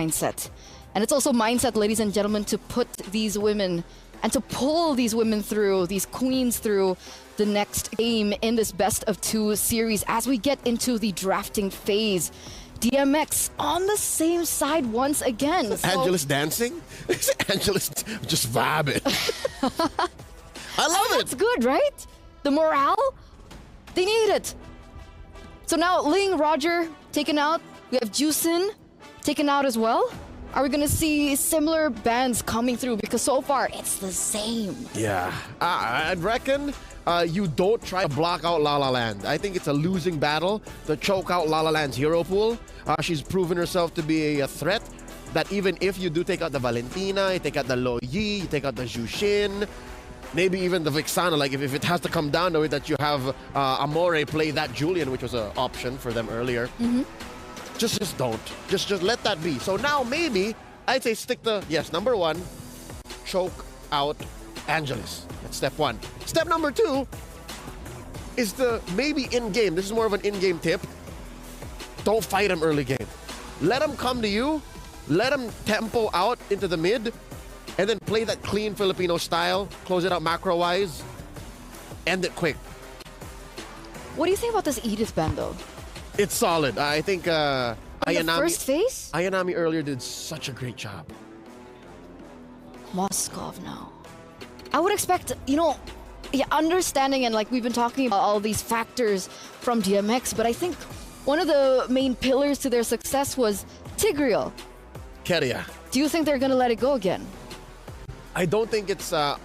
mindset. And it's also mindset, ladies and gentlemen, to put these women and to pull these women through, these queens through the next game in this best of 2 series as we get into the drafting phase. DMX on the same side once again. So, Angelus dancing? Angelus just vibing. I love it. It's good, right? The morale, they need it. So now Ling, Roger taken out. We have Juicin taken out as well. Are we going to see similar bands coming through? Because so far, it's the same. Yeah. I'd reckon you don't try to block out La La Land. I think it's a losing battle to choke out La La Land's hero pool. She's proven herself to be a threat. That even if you do take out the Valentina, you take out the Lo Yi, you take out the Jushin, maybe even the Vixana, like if it has to come down to it that you have Amore play that Julian, which was an option for them earlier. Just don't. Just let that be. So now maybe I'd say stick to, yes, number 1, choke out Angelus. That's step 1. Step number 2 is the maybe in-game. This is more of an in-game tip. Don't fight him early game. Let him come to you. Let him tempo out into the mid. And then play that clean Filipino style. Close it out macro-wise. End it quick. What do you think about this Edith band, though? It's solid. I think Ayanami, the first phase? Ayanami earlier did such a great job. Moskov now. I would expect, understanding and like we've been talking about all these factors from DMX, but I think one of the main pillars to their success was Tigreal. Keria. Do you think they're going to let it go again? I don't think it's a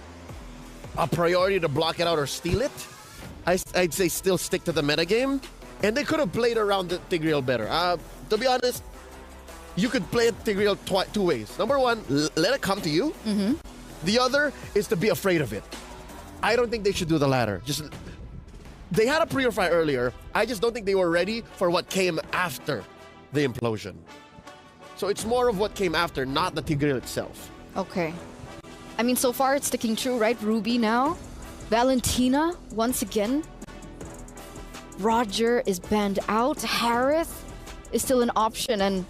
priority to block it out or steal it. I'd say still stick to the metagame. And they could have played around the Tigreal better. To be honest, you could play Tigreal 2 ways. Number 1, let it come to you. The other is to be afraid of it. I don't think they should do the latter. They had a purifier earlier. I just don't think they were ready for what came after the implosion. So it's more of what came after, not the Tigreal itself. Okay. I mean, so far it's sticking true, right? Ruby now. Valentina, once again. Roger is banned out. Harith is still an option. And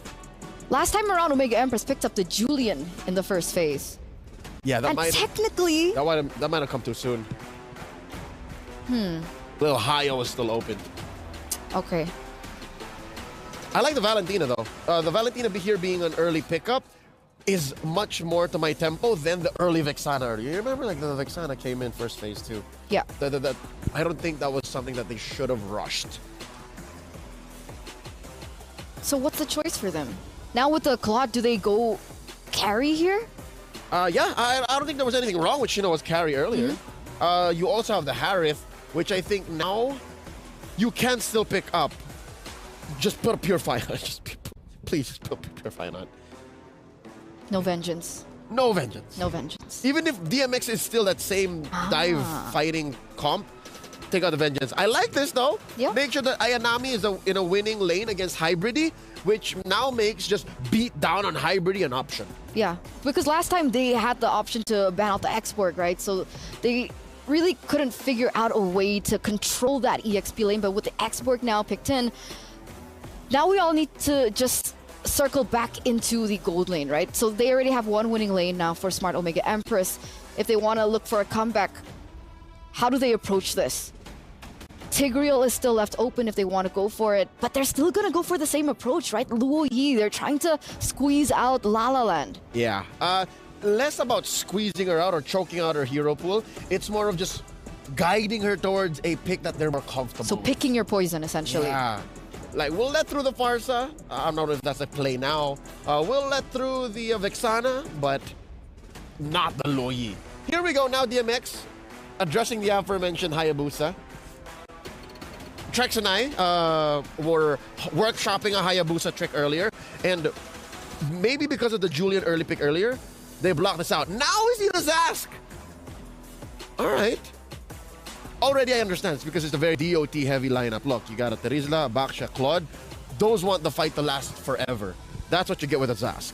last time around, Omega Empress picked up the Julian in the first phase. Yeah, that might have come too soon. Little Hayo was still open. Okay. I like the Valentina, though. The Valentina here being an early pickup is much more to my tempo than the early Vexana earlier. You remember, like, the Vexana came in first phase, too? Yeah. I don't think that was something that they should have rushed. So what's the choice for them? Now with the Claude, do they go carry here? Yeah, I don't think there was anything wrong with Shinoa's carry earlier. You also have the Harith, which I think now you can still pick up. Just put a Purify on. Please, just put a Purify on. No vengeance. No vengeance. No vengeance. Even if DMX is still that same dive fighting comp, take out the vengeance. I like this, though. Yeah. Make sure that Ayanami is in a winning lane against Hybridy, which now makes just beat down on Hybridy an option. Yeah, because last time they had the option to ban out the X-Borg, right? So they really couldn't figure out a way to control that EXP lane, but with the X-Borg now picked in, now we all need to just circle back into the gold lane, right? So they already have one winning lane now for Smart Omega Empress. If they want to look for a comeback, how do they approach this? Tigreal is still left open if they want to go for it, but they're still going to go for the same approach, right? Luo Yi, they're trying to squeeze out La La Land. Yeah. Less about squeezing her out or choking out her hero pool. It's more of just guiding her towards a pick that they're more comfortable So picking your poison, essentially. Yeah. Like, we'll let through the Farsa. I don't know if that's a play now. We'll let through the Vexana, but not the Luo Yi. Here we go now, DMX. Addressing the aforementioned Hayabusa. Trex and I were workshopping a Hayabusa trick earlier, and maybe because of the Julian early pick earlier, they blocked us out. Now we see the Zask! Alright. Already I understand. It's because it's a very DOT-heavy lineup. Look, you got a Terizla, a Baksha, Claude. Those want the fight to last forever. That's what you get with a Zask.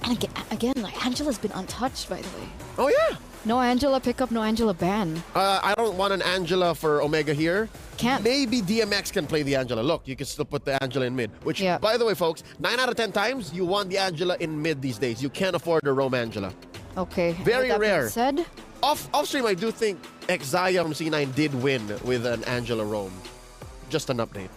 And again, like Angela's been untouched, by the way. Oh, yeah. No Angela pickup, no Angela ban. I don't want an Angela for Omega here. Can't. Maybe DMX can play the Angela. Look, you can still put the Angela in mid. Which, Yeah. by the way, folks, 9 out of 10 times, you want the Angela in mid these days. You can't afford a Rome Angela. Okay. Very with that being rare. said, Off stream, I do think Xia from C9 did win with an Angela Rome. Just an update.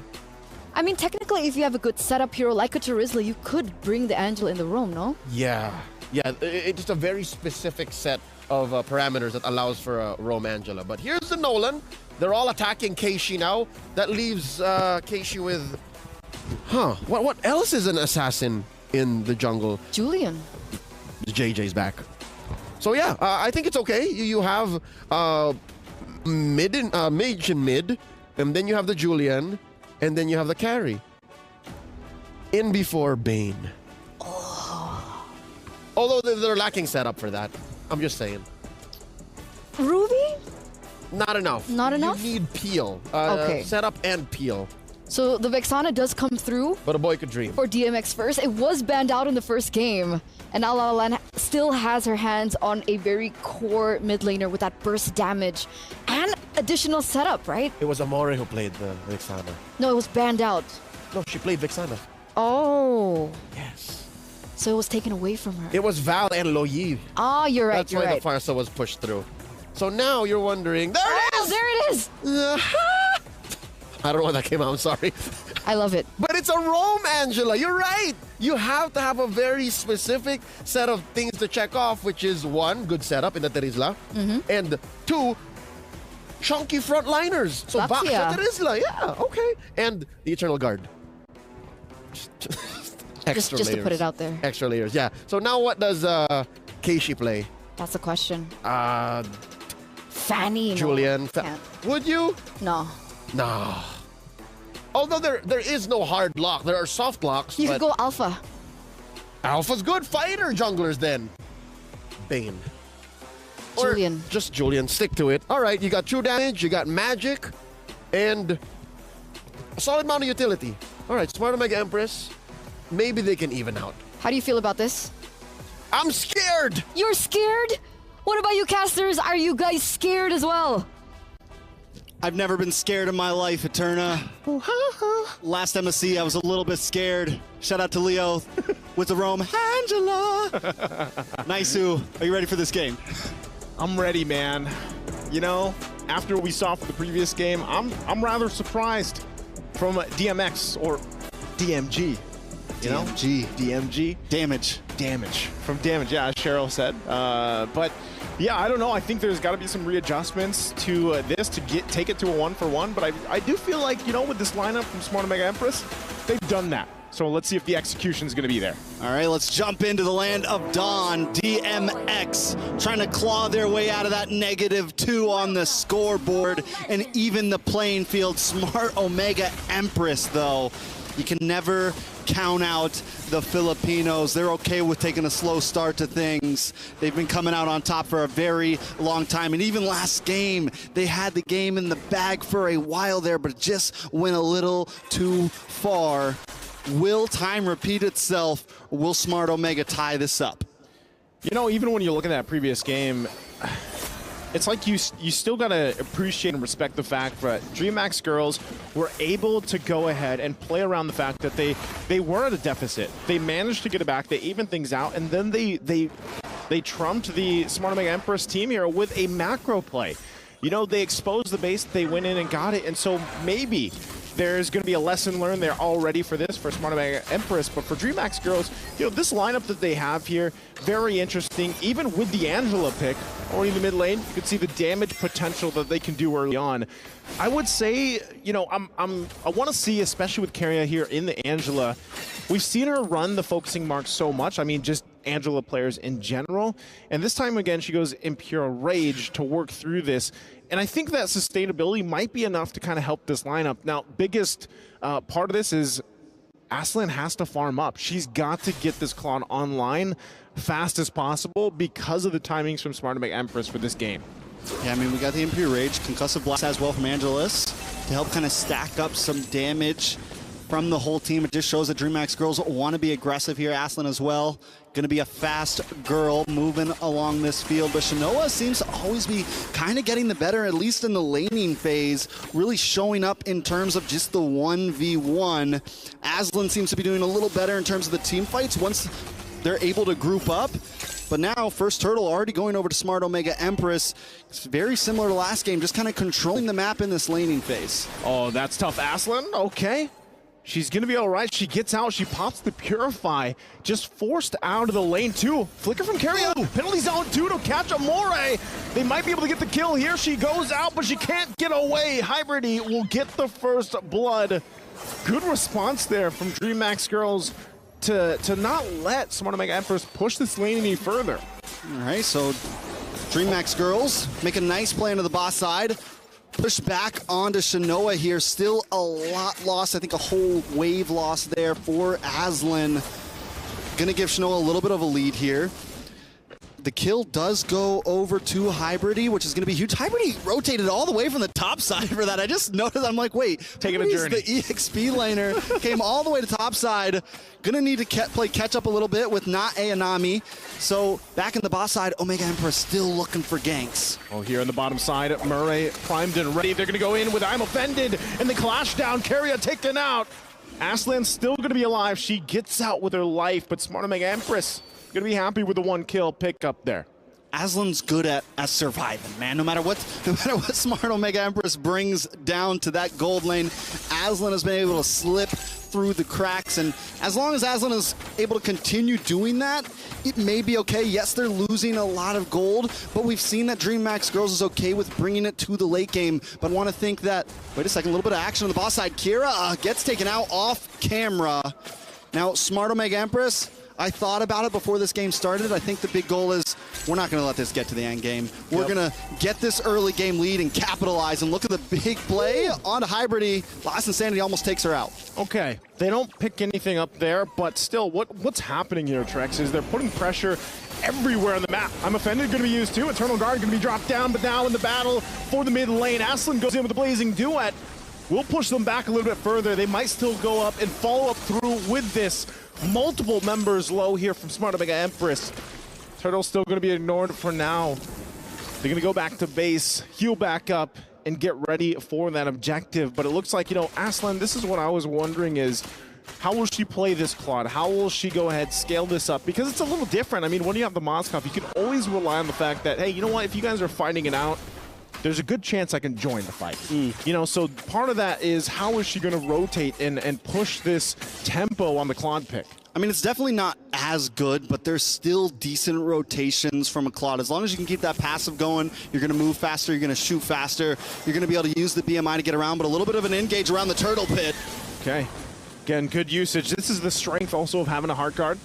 I mean, technically, if you have a good setup hero like a Charizla, you could bring the Angela in the room, no? Yeah. Yeah, it's just a very specific set of parameters that allows for a Rome Angela. But here's the Nolan. They're all attacking Keishi now. That leaves Keishi with... Huh. What else is an assassin in the jungle? Julian. JJ's back. So yeah, I think it's okay. You have mage in mid, and then you have the Julian, and then you have the carry. In before Bane. Oh. Although they're lacking setup for that. I'm just saying. Ruby? Not enough. Not enough? You need peel. Okay. Setup and peel. So the Vexana does come through But a boy could dream. for DMX first. It was banned out in the first game. And now La La Land still has her hands on a very core mid laner with that burst damage and additional setup, right? It was Amore who played the Vixana. No, it was banned out. No, she played Vixana. Oh. Yes. So it was taken away from her. It was Val and Loyi. Ah, you're right, That's you're why right. the Farsa was pushed through. So now you're wondering, there it Oh, is! there it is! I don't know why that came out, I'm sorry. I love it. But it's a Rome, Angela. You're right. You have to have a very specific set of things to check off, which is one, good setup in the Terizla, and two, chunky frontliners. So That's- Baksha yeah. Terizla, yeah, okay. And the Eternal Guard. Extra Just to layers. put it out there. Extra layers, yeah. So now what does Keishi play? That's the question. Fanny. no, Julian. can't. Would you? No. No. Although there is no hard lock. There are soft locks. You but could go Alpha. Alpha's good. Fighter junglers then. Bane. Julian. Or just Julian. Stick to it. All right, you got true damage, you got magic, and a solid amount of utility. All right, Smart Omega Empress. Maybe they can even out. How do you feel about this? I'm scared! You're scared? What about you casters? Are you guys scared as well? I've never been scared in my life, Eterna. Last MSC, I was a little bit scared. Shout out to Leo with the Rome. Angela! Naisu, are you ready for this game? I'm ready, man. You know, after what we saw from the previous game, I'm rather surprised from DMX or DMG. You know? DMG. Damage. From damage, yeah, as Cheryl said. But yeah, I don't know. I think there's got to be some readjustments to this to take it to a 1-for-1. But I do feel like, you know, with this lineup from Smart Omega Empress, they've done that. So let's see if the execution is going to be there. All right, let's jump into the land of Dawn. DMX trying to claw their way out of that -2 on the scoreboard and even the playing field. Smart Omega Empress, though, you can never count out the Filipinos. They're okay with taking a slow start to things. They've been coming out on top for a very long time. And even last game, they had the game in the bag for a while there, but it just went a little too far. Will time repeat itself? Or will Smart Omega tie this up? You know, even when you look at that previous game, it's like you still got to appreciate and respect the fact that DreamMax Girls were able to go ahead and play around the fact that they were at a deficit. They managed to get it back, they evened things out, and then they trumped the Smart Omega Empress team here with a macro play. You know, they exposed the base, they went in and got it, and so maybe there's going to be a lesson learned there already for this, for Smart Omega Empress. But for DreamMax Girls, you know, this lineup that they have here, very interesting. Even with the Angela pick, already in the mid lane, you can see the damage potential that they can do early on. I would say, you know, I want to see, especially with Carria here in the Angela, we've seen her run the focusing mark so much. I mean, just Angela players in general. And this time, again, she goes in pure rage to work through this. And I think that sustainability might be enough to kind of help this lineup. Now, biggest part of this is Aslan has to farm up. She's got to get this clone online fast as possible because of the timings from Smart Omega Empress for this game. Yeah, I mean, we got the Impure Rage, Concussive Blast as well from Angelus to help kind of stack up some damage from the whole team. It just shows that DreamMax Girls want to be aggressive here. Aslan as well. Going to be a fast girl moving along this field. But Shanoa seems to always be kind of getting the better, at least in the laning phase, really showing up in terms of just the 1v1. Aslan seems to be doing a little better in terms of the team fights once they're able to group up. But now, first turtle already going over to Smart Omega Empress. It's very similar to last game, just kind of controlling the map in this laning phase. Oh, that's tough. Aslan, okay. She's going to be all right. She gets out. She pops the Purify. Just forced out of the lane, too. Flicker from Carrion. Penalty zone, too, to catch Amore. They might be able to get the kill here. She goes out, but she can't get away. Hybridy will get the first blood. Good response there from DreamMax Girls to not let Smart Omega Empress push this lane any further. All right, so DreamMax Girls make a nice play into the boss side. Push back onto Shanoa here. Still a lot lost. I think a whole wave lost there for Aslan. Gonna give Shanoa a little bit of a lead here. The kill does go over to Hybridy, which is going to be huge. Hybridy rotated all the way from the top side for that. I just noticed, I'm like, wait. Taking a journey. The EXP laner came all the way to top side. Going to need to play catch up a little bit with not Ayanami. So back in the boss side, Omega Empress still looking for ganks. Oh, here on the bottom side, Murray primed and ready. They're going to go in with I'm Offended, and the clash down. Carrier taken out. Aslan's still going to be alive. She gets out with her life, but Smart Omega Empress gonna be happy with the one kill pick up there. Aslan's good at surviving, man. No matter what Smart Omega Empress brings down to that gold lane, Aslan has been able to slip through the cracks, and as long as Aslan is able to continue doing that, it may be okay. Yes, they're losing a lot of gold, but we've seen that DreamMax Girls is okay with bringing it to the late game. But I want to think that, wait a second, a little bit of action on the boss side. Kira gets taken out off camera. Now, Smart Omega Empress, I thought about it before this game started. I think the big goal is we're not going to let this get to the end game. We're going to get this early game lead and capitalize. And look at the big play onto Hybridy. Last Insanity almost takes her out. Okay, they don't pick anything up there, but still, what's happening here, Trex, is they're putting pressure everywhere on the map. I'm Offended going to be used too. Eternal Guard going to be dropped down, but now in the battle for the mid lane, Aslan goes in with the Blazing Duet. We'll push them back a little bit further. They might still go up and follow up through with this. Multiple members low here from Smart Omega Empress. Turtle's still going to be ignored for now. They're going to go back to base, heal back up, and get ready for that objective. But it looks like, Aslan, this is what I was wondering is, how will she play this Claude? How will she go ahead, scale this up? Because it's a little different. I mean, when you have the Moskov, you can always rely on the fact that, hey, you know what? If you guys are fighting it out, there's a good chance I can join the fight. So part of that is how is she going to rotate and push this tempo on the Claude pick? I mean, it's definitely not as good, but there's still decent rotations from a Claude. As long as you can keep that passive going, you're going to move faster, you're going to shoot faster, you're going to be able to use the BMI to get around, but a little bit of an engage around the turtle pit. Okay. Again, good usage. This is the strength also of having a heart guard,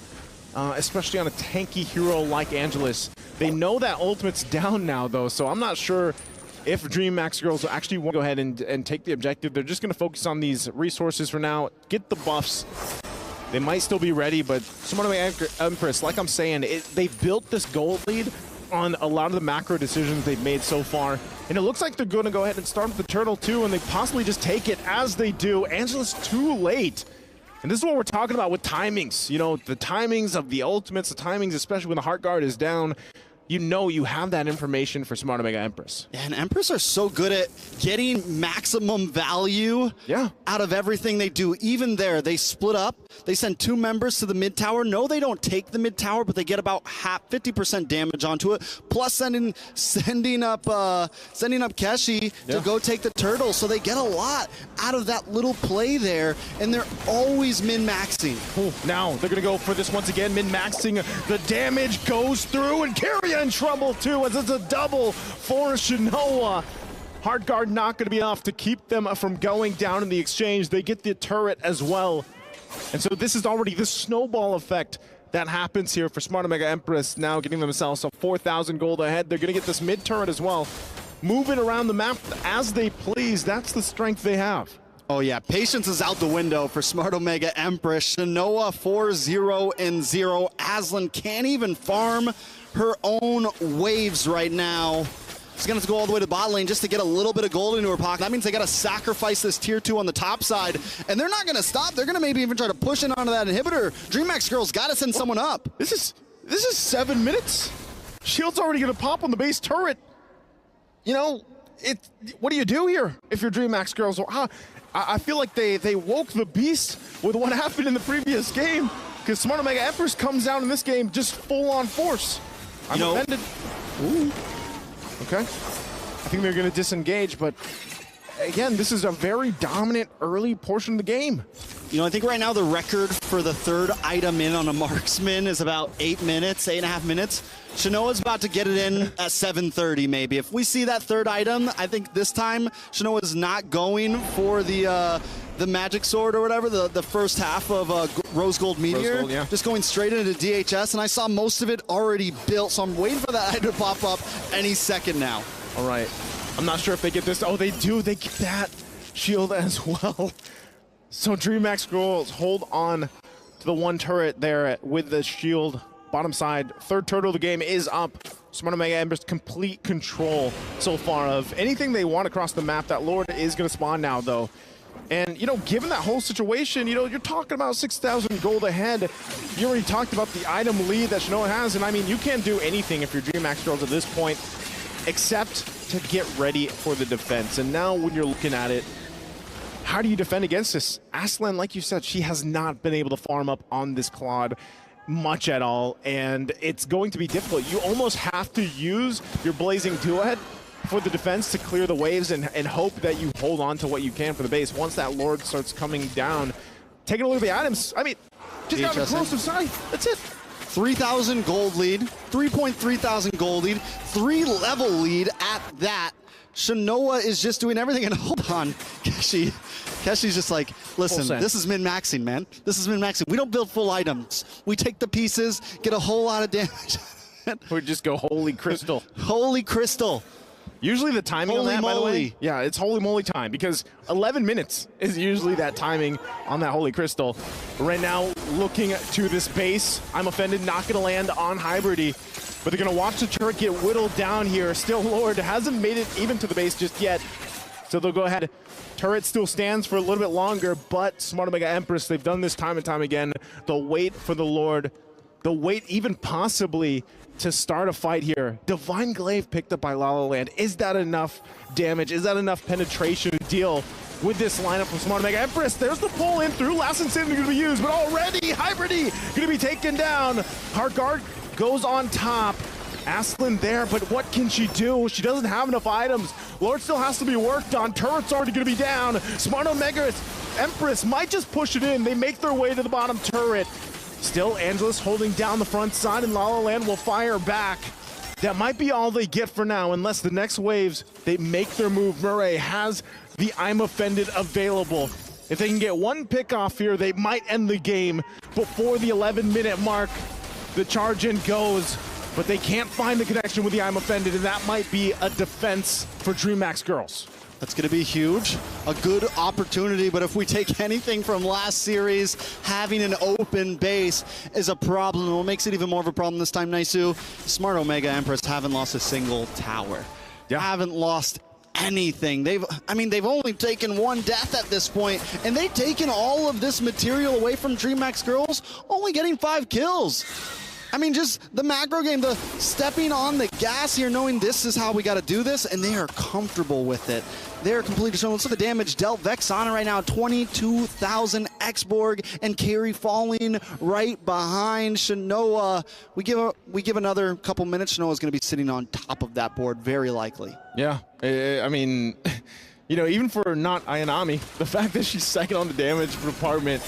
especially on a tanky hero like Angelus. They know that ultimate's down now, though, so I'm not sure if DreamMax Girls will actually want to go ahead and take the objective. They're just going to focus on these resources for now, get the buffs. They might still be ready, but Smart Omega Empress, like I'm saying, they built this gold lead on a lot of the macro decisions they've made so far. And it looks like they're going to go ahead and start with the turtle too, and they possibly just take it as they do. Angelus too late. And this is what we're talking about with timings. The timings of the ultimates, the timings, especially when the heart guard is down. You have that information for Smart Omega Empress. Yeah, and Empress are so good at getting maximum value out of everything they do. Even there, they split up. They send 2 members to the mid tower. No, they don't take the mid tower, but they get about 50% damage onto it. Plus sending up Keshi to go take the turtle. So they get a lot out of that little play there, and they're always min-maxing. Now they're going to go for this once again, min-maxing. The damage goes through, and Carrion in trouble too, as it's a double for Shanoa. Heart guard not going to be enough to keep them from going down in the exchange. They get the turret as well. And so this is already the snowball effect that happens here for Smart Omega Empress, now getting themselves a 4,000 gold ahead. They're going to get this mid turret as well. Moving around the map as they please. That's the strength they have. Oh yeah, patience is out the window for Smart Omega Empress. Shanoa 4-0-0. Aslan can't even farm her own waves right now. She's going to have to go all the way to the bot lane just to get a little bit of gold into her pocket. That means they got to sacrifice this tier 2 on the top side, and they're not going to stop. They're going to maybe even try to push in onto that inhibitor. DreamMax Girls got to send someone up. This is 7 minutes. Shield's already going to pop on the base turret. You know, what do you do here if you're DreamMax Girls? I feel like they woke the beast with what happened in the previous game, because Smart Omega Empress comes down in this game just full on force. I'm offended. Ooh. Okay. I think they're going to disengage, but again, this is a very dominant early portion of the game. You know, I think right now the record for the third item in on a marksman is about 8 minutes, 8.5 minutes. Shanoa's about to get it in at 7:30 maybe. If we see that third item, I think this time Shanoa's not going for the magic sword or whatever, the first half of Rose Gold Meteor. Rose Gold, yeah. Just going straight into DHS, and I saw most of it already built, so I'm waiting for that item to pop up any second now. All right. I'm not sure if they get this. Oh, they do. They get that shield as well. So DreamMax Girls hold on to the one turret there with the shield. Bottom side, third turtle of the game is up. Smart Omega Empress complete control so far of anything they want across the map. That Lord is going to spawn now, though. And, you know, given that whole situation, you know, you're talking about 6,000 gold ahead. You already talked about the item lead that Shanoa has, and I mean, you can't do anything if you're DreamMax Girls at this point except to get ready for the defense. And now when you're looking at it, how do you defend against this? Aslan, like you said, she has not been able to farm up on this Claude much at all, and it's going to be difficult. You almost have to use your Blazing Duet for the defense to clear the waves and hope that you hold on to what you can for the base. Once that Lord starts coming down, taking a look at the items, I mean, just got a corrosive sight. That's it. 3,000 gold lead, 3,300 gold lead, 3-level lead at that. Shanoa is just doing everything, and hold on, Keshi's just like, listen, this is min-maxing, man. This is min-maxing. We don't build full items. We take the pieces, get a whole lot of damage. We just go Holy Crystal. Holy Crystal. Usually the timing on that, by the way, yeah, it's holy moly time, because 11 minutes is usually that timing on that Holy Crystal. Right now, looking to this base, I'm offended, not going to land on Hybridy, but they're going to watch the turret get whittled down here. Still, Lord hasn't made it even to the base just yet, so they'll go ahead. Turret still stands for a little bit longer, but Smart Omega Empress, they've done this time and time again. They'll wait for the Lord. They'll wait even possibly to start a fight here. Divine Glaive picked up by La La Land. Is that enough damage? Is that enough penetration to deal with this lineup from Smart Omega Empress? There's the pull in through. Last Insanity going to be used, but already Hybridy going to be taken down. Heartguard goes on top. Aslan there, but what can she do? She doesn't have enough items. Lord still has to be worked on. Turret's already going to be down. Smart Omega Empress might just push it in. They make their way to the bottom turret. Still, Angelus holding down the front side, and La La Land will fire back. That might be all they get for now, unless the next waves, they make their move. Murray has the I'm Offended available. If they can get one pick off here, they might end the game before the 11-minute mark. The charge in goes, but they can't find the connection with the I'm Offended, and that might be a defense for DreamMax Girls. That's going to be huge. A good opportunity, but if we take anything from last series, having an open base is a problem. And what makes it even more of a problem this time, Naisu, Smart Omega Empress haven't lost a single tower. Yeah. Haven't lost anything. They've only taken one death at this point, and they've taken all of this material away from DreamMax Girls, only getting 5 kills. I mean, just the macro game, the stepping on the gas here, knowing this is how we got to do this, and they are comfortable with it. They're completely shown. Let's look at the damage dealt. Vex on it right now, 22,000 X-Borg, and Carry falling right behind Shanoa. We give another couple minutes. Shanoa's going to be sitting on top of that board, very likely. Yeah, I mean, you know, even for not Ayanami, the fact that she's second on the damage department,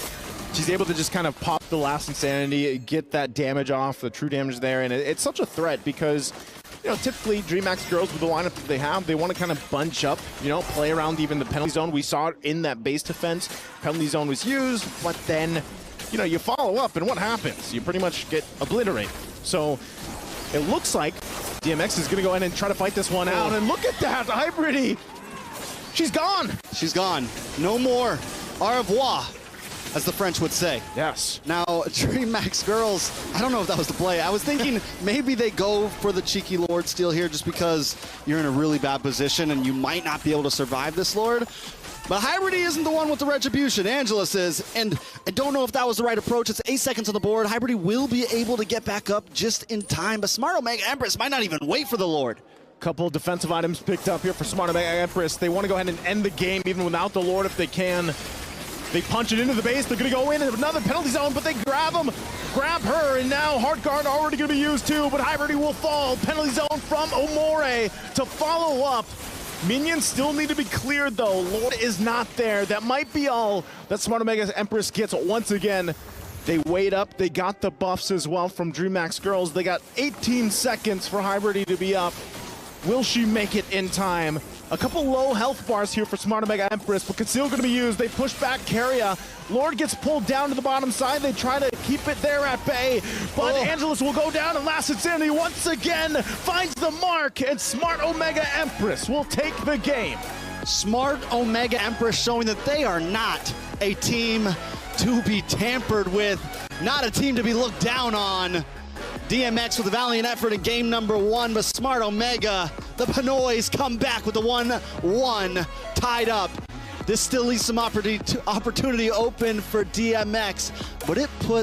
she's able to just kind of pop the last Insanity, get that damage off, the true damage there, and it's such a threat because, you know, typically DreamMax Girls with the lineup that they have, they want to kind of bunch up, you know, play around even the penalty zone. We saw it in that base defense. Penalty zone was used, but then, you know, you follow up, and what happens? You pretty much get obliterated. So it looks like DMX is going to go in and try to fight this one out, and look at that, Hybridy! She's gone! She's gone. No more. Au revoir. as the French would say. Yes. Now, DreamMax Girls, I don't know if that was the play. I was thinking maybe they go for the cheeky Lord steal here just because you're in a really bad position and you might not be able to survive this Lord. But Hybrity isn't the one with the retribution. Angelus is, and I don't know if that was the right approach. It's 8 seconds on the board. Hybrity will be able to get back up just in time, but Smart Omega Empress might not even wait for the Lord. Couple of defensive items picked up here for Smart Omega Empress. They want to go ahead and end the game even without the Lord if they can. They punch it into the base. They're going to go in another penalty zone, but they grab her, and now Heart Guard already going to be used too, but Hybrity will fall. Penalty zone from Omore to follow up. Minions still need to be cleared though. Lord is not there. That might be all that Smart Omega Empress gets once again. They wait up. They got the buffs as well from DreamMax Girls. They got 18 seconds for Hybrity to be up. Will she make it in time? A couple low health bars here for Smart Omega Empress, but Conceal going to be used. They push back Carria. Lord gets pulled down to the bottom side. They try to keep it there at bay, but Angelus will go down, and Last Insanity once again finds the mark, and Smart Omega Empress will take the game. Smart Omega Empress showing that they are not a team to be tampered with, not a team to be looked down on. DMX with a valiant effort in game number 1, but Smart Omega, the Pinoys come back with the 1-1 tied up. This still leaves some opportunity open for DMX, but it puts